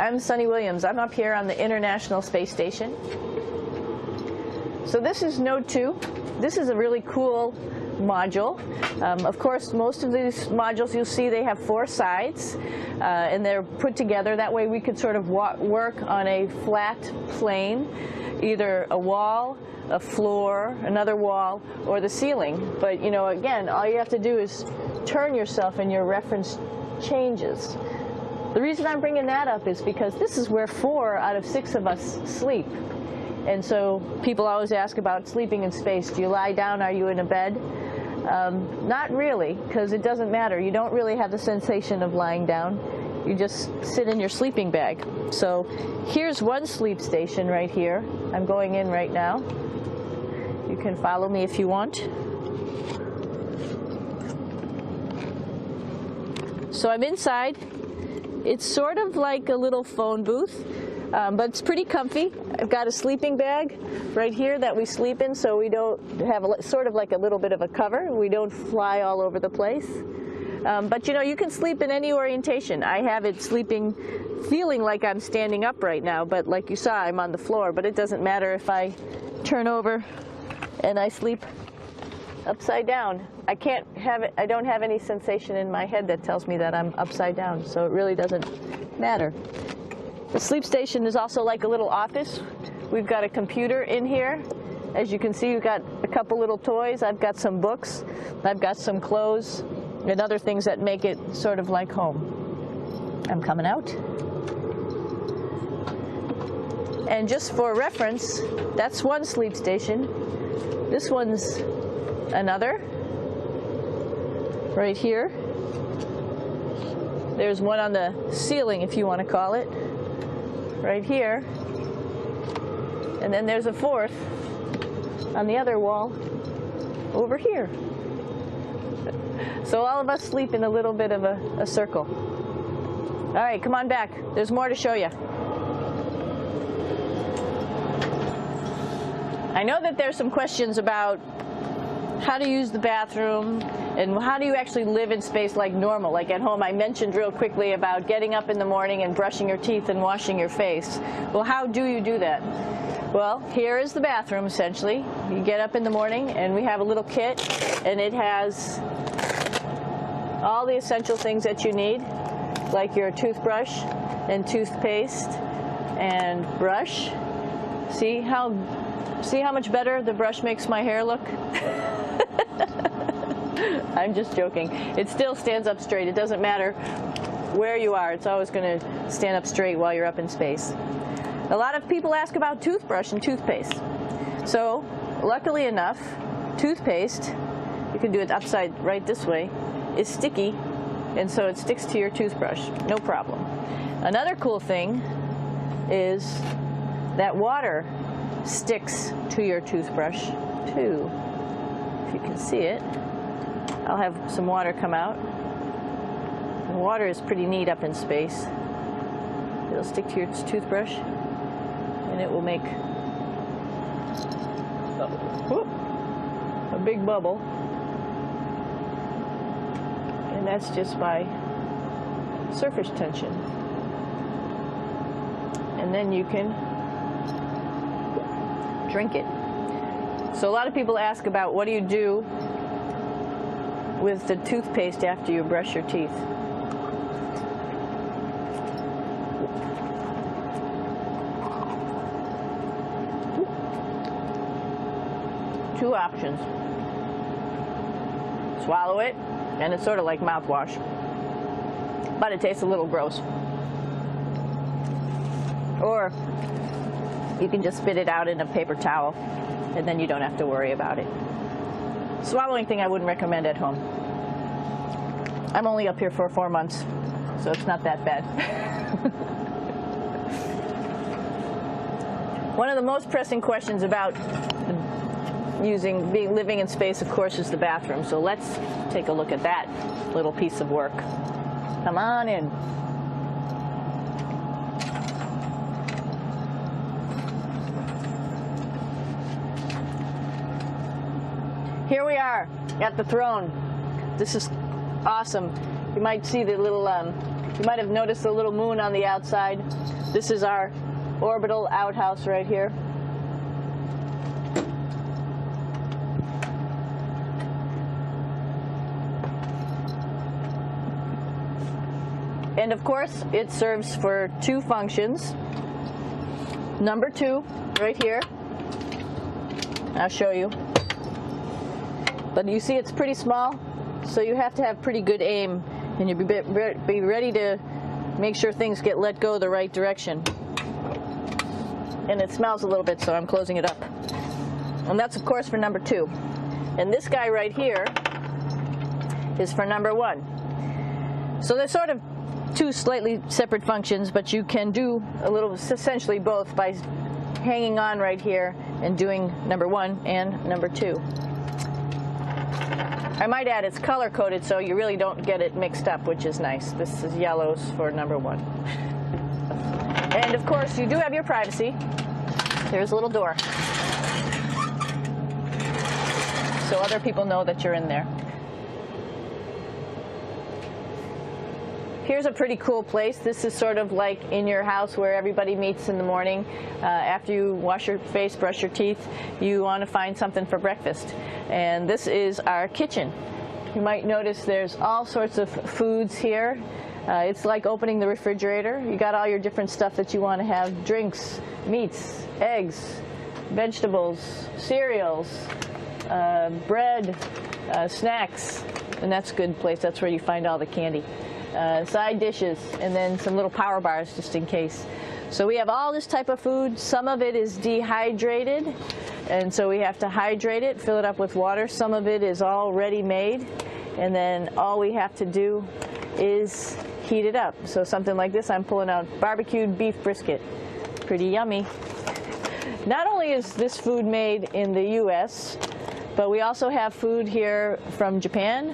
I'm Sunny Williams. I'm up here on the International Space Station. So this is Node 2. This is a really cool module. Of course, most of these modules you'll see they have 4 sides, and they're put together. That way we could sort of work on a flat plane, either a wall, a floor, another wall, or the ceiling. But you know, again, all you have to do is turn yourself and your reference changes. The reason I'm bringing that up is because this is where 4 out of 6 of us sleep. And so people always ask about sleeping in space. Do you lie down? Are you in a bed? Not really, because it doesn't matter. You don't really have the sensation of lying down. You just sit in your sleeping bag. So here's one sleep station right here. I'm going in right now. You can follow me if you want. So I'm inside. It's sort of like a little phone booth, but it's pretty comfy. I've got a sleeping bag right here that we sleep in, so we don't have sort of like a little bit of a cover. We don't fly all over the place. But you know, you can sleep in any orientation. I have it sleeping, feeling like I'm standing up right now, but like you saw, I'm on the floor. But it doesn't matter if I turn over and I sleep upside down. I can't have it. I don't have any sensation in my head that tells me that I'm upside down, so it really doesn't matter. The sleep station is also like a little office. We've got a computer in here. As you can see, we've got a couple little toys. I've got some books. I've got some clothes and other things that make it sort of like home. I'm coming out. And just for reference, that's one sleep station. This one's another. Right here. There's one on the ceiling, if you want to call it. Right here. And then there's a 4th on the other wall over here. So all of us sleep in a little bit of a circle. All right, come on back. There's more to show you. I know that there's some questions about how to use the bathroom and how do you actually live in space like normal, like at home. I mentioned real quickly about getting up in the morning and brushing your teeth and washing your face. Well, how do you do that? Well, here is the bathroom, essentially. You get up in the morning, and we have a little kit, and it has all the essential things that you need, like your toothbrush and toothpaste and brush. See how much better the brush makes my hair look? I'm just joking. It still stands up straight. It doesn't matter where you are. It's always going to stand up straight while you're up in space. A lot of people ask about toothbrush and toothpaste. So, luckily enough, toothpaste, you can do it upside right this way, is sticky, and so it sticks to your toothbrush. No problem. Another cool thing is that water sticks to your toothbrush too. If you can see it, I'll have some water come out. The water is pretty neat up in space. It'll stick to your toothbrush, and it will make a big bubble. And that's just by surface tension. And then you can drink it. So a lot of people ask about what do you do with the toothpaste after you brush your teeth. Two options. Swallow it, and it's sort of like mouthwash, but it tastes a little gross. Or you can just spit it out in a paper towel, and then you don't have to worry about it. Swallowing thing I wouldn't recommend at home. I'm only up here for 4 months, so it's not that bad. One of the most pressing questions about living in space, of course, is the bathroom. So let's take a look at that little piece of work. Come on in. Here we are at the throne. This is awesome. You might see the little, you might have noticed the little moon on the outside. This is our orbital outhouse right here. And of course, it serves for two functions. Number 2, right here. I'll show you. But you see it's pretty small, so you have to have pretty good aim, and you'll be ready to make sure things get let go the right direction. And it smells a little bit, so I'm closing it up. And that's, of course, for number 2. And this guy right here is for number 1. So they're sort of two slightly separate functions, but you can do a little, essentially both, by hanging on right here and doing number 1 and number 2. I might add it's color coded, so you really don't get it mixed up, which is nice. This is yellows for number 1. And of course, you do have your privacy. There's a little door, so other people know that you're in there. Here's a pretty cool place. This is sort of like in your house where everybody meets in the morning. After you wash your face, brush your teeth, you want to find something for breakfast. And this is our kitchen. You might notice there's all sorts of foods here. It's like opening the refrigerator. You got all your different stuff that you want to have: drinks, meats, eggs, vegetables, cereals, bread, snacks. And that's a good place. That's where you find all the candy. Side dishes, and then some little power bars just in case. So we have all this type of food. Some of it is dehydrated, and so we have to hydrate it, fill it up with water. Some of it is all ready-made, and then all we have to do is heat it up. So something like this, I'm pulling out barbecued beef brisket. Pretty yummy. Not only is this food made in the U.S., but we also have food here from Japan.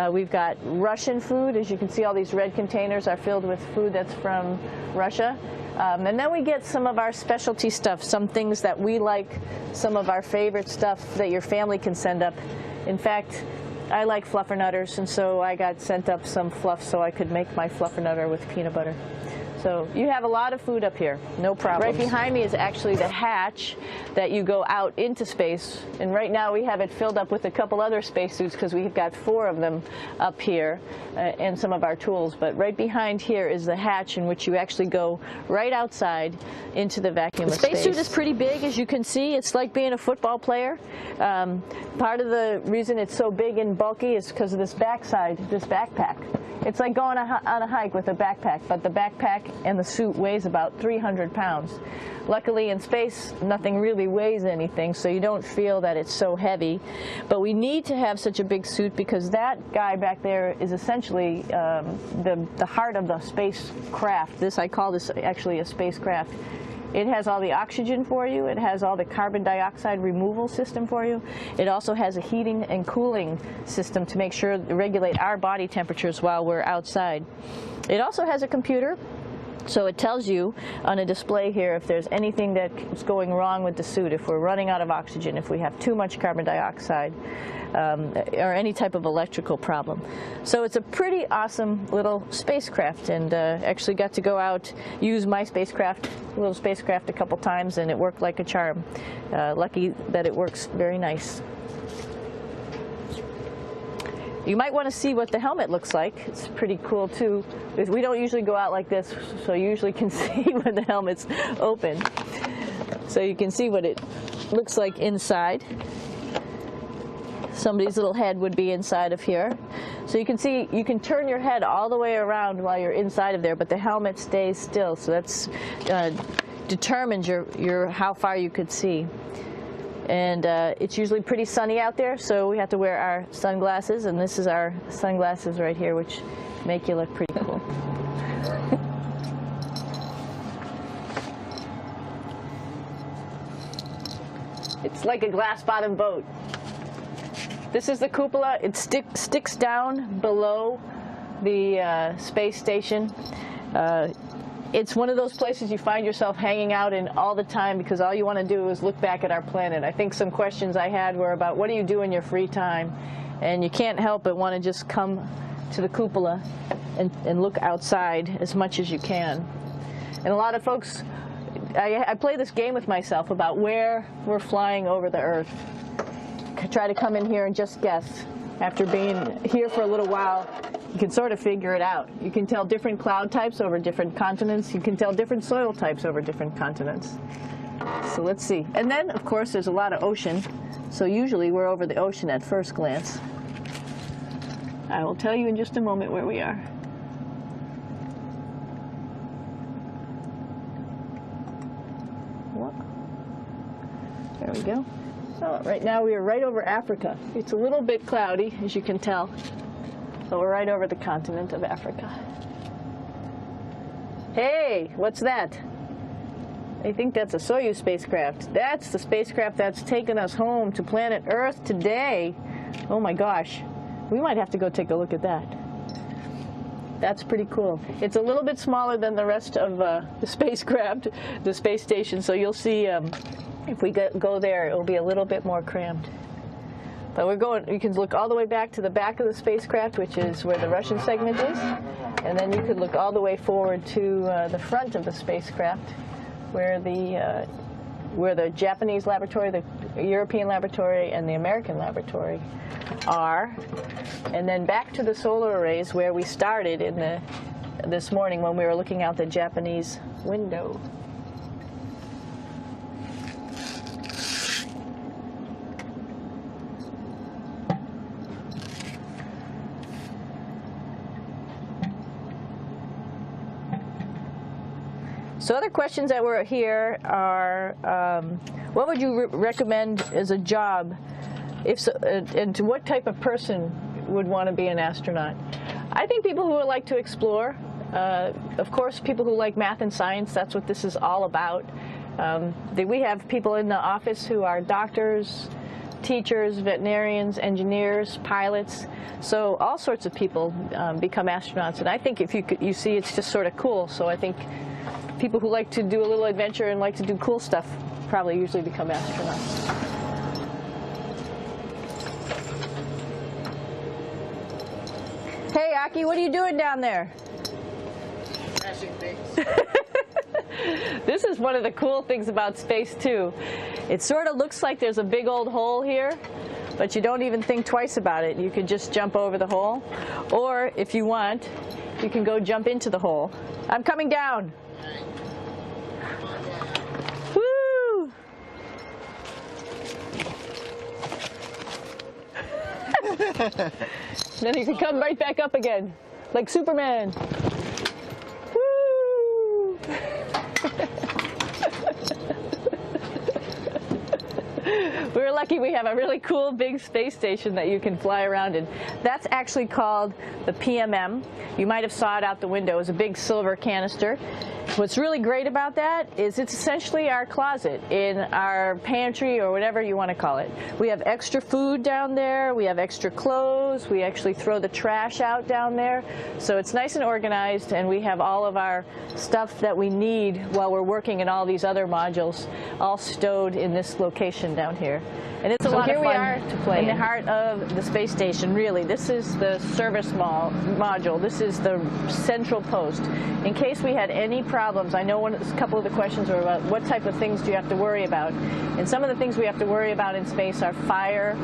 We've got Russian food. As you can see, all these red containers are filled with food that's from Russia. And then we get some of our specialty stuff, some things that we like, some of our favorite stuff that your family can send up. In fact, I like fluffernutters, and so I got sent up some fluff so I could make my fluffernutter with peanut butter. So you have a lot of food up here, no problem. Right behind me is actually the hatch that you go out into space. And right now we have it filled up with a couple other spacesuits because we've got 4 of them up here and some of our tools. But right behind here is the hatch in which you actually go right outside into the vacuum of space. The spacesuit is pretty big, as you can see. It's like being a football player. Part of the reason it's so big and bulky is because of this backside, this backpack. It's like going on a hike with a backpack, but the backpack and the suit weighs about 300 pounds. Luckily in space, nothing really weighs anything, so you don't feel that it's so heavy. But we need to have such a big suit because that guy back there is essentially the heart of the spacecraft. I call this actually a spacecraft. It has all the oxygen for you. It has all the carbon dioxide removal system for you. It also has a heating and cooling system to make sure to regulate our body temperatures while we're outside. It also has a computer, so it tells you on a display here if there's anything that's going wrong with the suit, if we're running out of oxygen, if we have too much carbon dioxide, or any type of electrical problem. So it's a pretty awesome little spacecraft, and actually got to go out, use my little spacecraft a couple times, and it worked like a charm. Lucky that it works very nice. You might want to see what the helmet looks like. It's pretty cool too. We don't usually go out like this, so you usually can see when the helmet's open. So you can see what it looks like inside. Somebody's little head would be inside of here. So you can see, you can turn your head all the way around while you're inside of there, but the helmet stays still. So that's determines how far you could see. And it's usually pretty sunny out there, so we have to wear our sunglasses, and this is our sunglasses right here, which make you look pretty cool. It's like a glass-bottom boat. This is the cupola. It sticks down below the space station. It's one of those places you find yourself hanging out in all the time because all you want to do is look back at our planet. I think some questions I had were about what do you do in your free time? And you can't help but want to just come to the cupola and look outside as much as you can. And a lot of folks, I play this game with myself about where we're flying over the Earth. Try to come in here and just guess. After being here for a little while, you can sort of figure it out. You can tell different cloud types over different continents. You can tell different soil types over different continents. So let's see. And then, of course, there's a lot of ocean. So usually we're over the ocean at first glance. I will tell you in just a moment where we are. There we go. So right now we are right over Africa. It's a little bit cloudy, as you can tell. So we're right over the continent of Africa. Hey, what's that? I think that's a Soyuz spacecraft. That's the spacecraft that's taken us home to planet Earth today. Oh my gosh. We might have to go take a look at that. That's pretty cool. It's a little bit smaller than the rest of the spacecraft, the space station, so you'll see if we go there, it will be a little bit more crammed. But we're going, you can look all the way back to the back of the spacecraft, which is where the Russian segment is. And then you could look all the way forward to the front of the spacecraft, where the Japanese laboratory, the European laboratory, and the American laboratory are. And then back to the solar arrays where we started this morning when we were looking out the Japanese window. So other questions that were here are, what would you recommend as a job, if so, and to what type of person would want to be an astronaut? I think people who would like to explore, of course people who like math and science, that's what this is all about. We have people in the office who are doctors, teachers, veterinarians, engineers, pilots, so all sorts of people become astronauts. And I think if you see, it's just sort of cool, so I think people who like to do a little adventure and like to do cool stuff probably usually become astronauts. Hey, Aki, what are you doing down there? Crashing things. This is one of the cool things about space, too. It sort of looks like there's a big old hole here, but you don't even think twice about it. You could just jump over the hole. Or, if you want, you can go jump into the hole. I'm coming down. Woo! Then you can come right back up again, like Superman. Woo! We're lucky we have a really cool big space station that you can fly around in. That's actually called the PMM. You might have saw it out the window. It's a big silver canister. What's really great about that is it's essentially our closet in our pantry or whatever you want to call it. We have extra food down there. We have extra clothes. We actually throw the trash out down there. So it's nice and organized, and we have all of our stuff that we need while we're working in all these other modules all stowed in this location down here. And it's a lot of fun to play in the heart of the space station, really. This is the service module. This is the central post. In case we had any problems, I know a couple of the questions were about what type of things do you have to worry about. And some of the things we have to worry about in space are fire.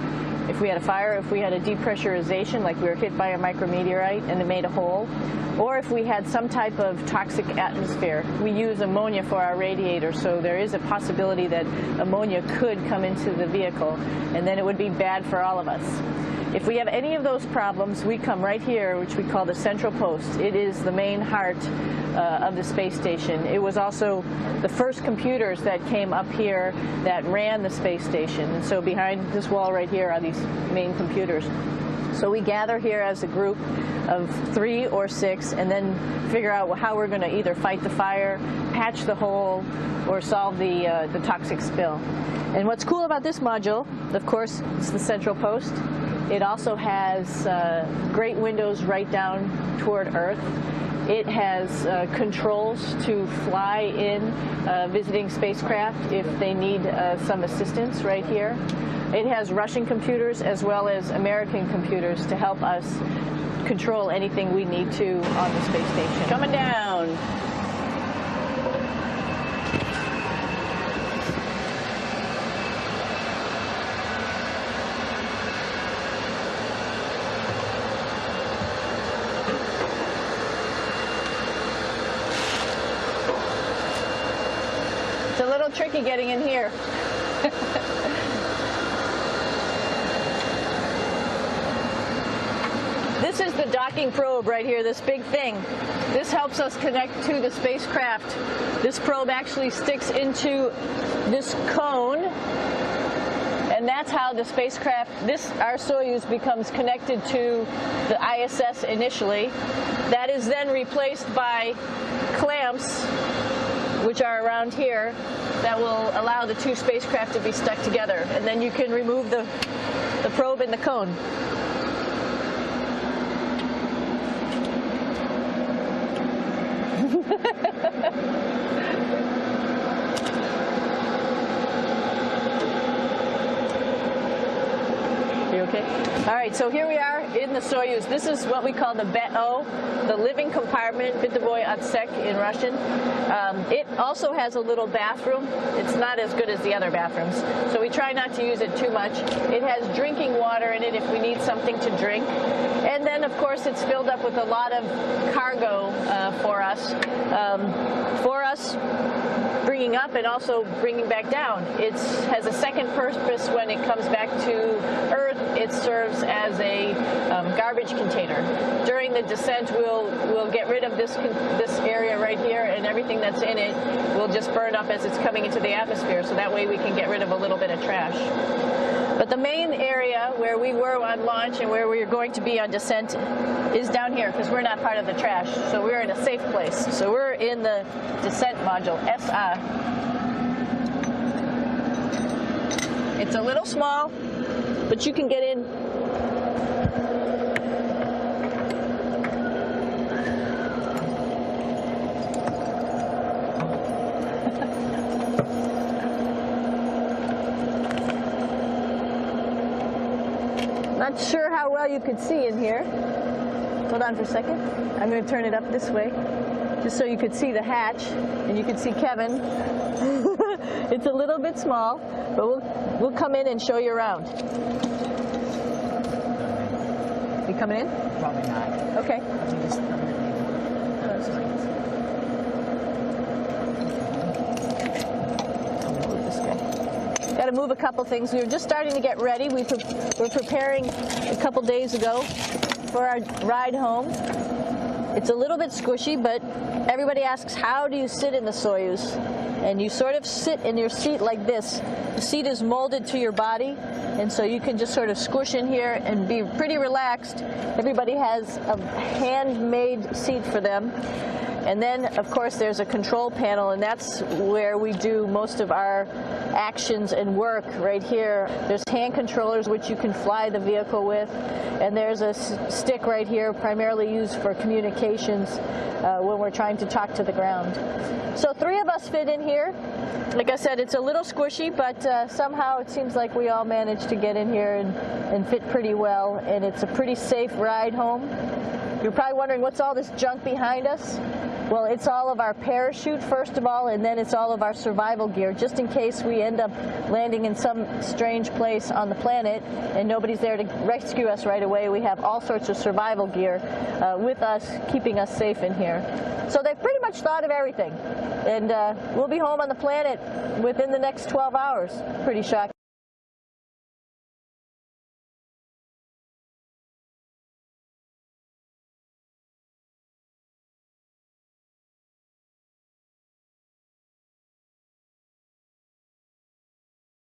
If we had a fire, if we had a depressurization, like we were hit by a micrometeorite and it made a hole, or if we had some type of toxic atmosphere. We use ammonia for our radiator, so there is a possibility that ammonia could come into the vehicle, and then it would be bad for all of us. If we have any of those problems, we come right here, which we call the central post. It is the main heart of the space station. It was also the first computers that came up here that ran the space station. And so behind this wall right here are these main computers. So we gather here as a group of 3 or 6 and then figure out how we're going to either fight the fire, patch the hole, or solve the toxic spill. And what's cool about this module, of course, it's the central post. It also has great windows right down toward Earth. It has controls to fly in visiting spacecraft if they need some assistance right here. It has Russian computers as well as American computers to help us control anything we need to on the space station. Coming down. little tricky getting in here. This is the docking probe right here, this big thing. This helps us connect to the spacecraft. This probe actually sticks into this cone, and that's how the spacecraft, our Soyuz, becomes connected to the ISS initially. That is then replaced by clamps, which are around here, that will allow the two spacecraft to be stuck together. And then you can remove the probe and the cone. You okay? All right, so here we are in the Soyuz. This is what we call the BEO, the living compartment, bytovой отсек in Russian. It also has a little bathroom. It's not as good as the other bathrooms, so we try not to use it too much. It has drinking water in it if we need something to drink. And then, of course, it's filled up with a lot of cargo for us. Bringing up and also bringing back down. It has a second purpose when it comes back to Earth. It serves as a garbage container. During the descent, we'll get rid of this area right here, and everything that's in it will just burn up as it's coming into the atmosphere, so that way we can get rid of a little bit of trash. But the main area where we were on launch and where we're going to be on descent is down here, because we're not part of the trash. So we're in a safe place. So we're in the descent module, SA. It's a little small, but you can get in. Not sure how well you could see in here. Hold on for a second. I'm going to turn it up this way, just so you could see the hatch, and you could see Kevin. It's a little bit small, but we'll come in and show you around. You coming in? Probably not. Okay. Got to move a couple things. We were just starting to get ready. We're preparing a couple days ago for our ride home. It's a little bit squishy, but everybody asks, how do you sit in the Soyuz? And you sort of sit in your seat like this. The seat is molded to your body, and so you can just sort of squish in here and be pretty relaxed. Everybody has a handmade seat for them. And then, of course, there's a control panel, and that's where we do most of our actions and work right here. There's hand controllers, which you can fly the vehicle with, and there's a stick right here, primarily used for communications when we're trying to talk to the ground. So 3 of us fit in here. Like I said, it's a little squishy, but somehow it seems like we all managed to get in here and fit pretty well, and it's a pretty safe ride home. You're probably wondering, what's all this junk behind us? Well, it's all of our parachute, first of all, and then it's all of our survival gear, just in case we end up landing in some strange place on the planet and nobody's there to rescue us right away. We have all sorts of survival gear with us, keeping us safe in here. So they've pretty much thought of everything. And we'll be home on the planet within the next 12 hours. Pretty shocking.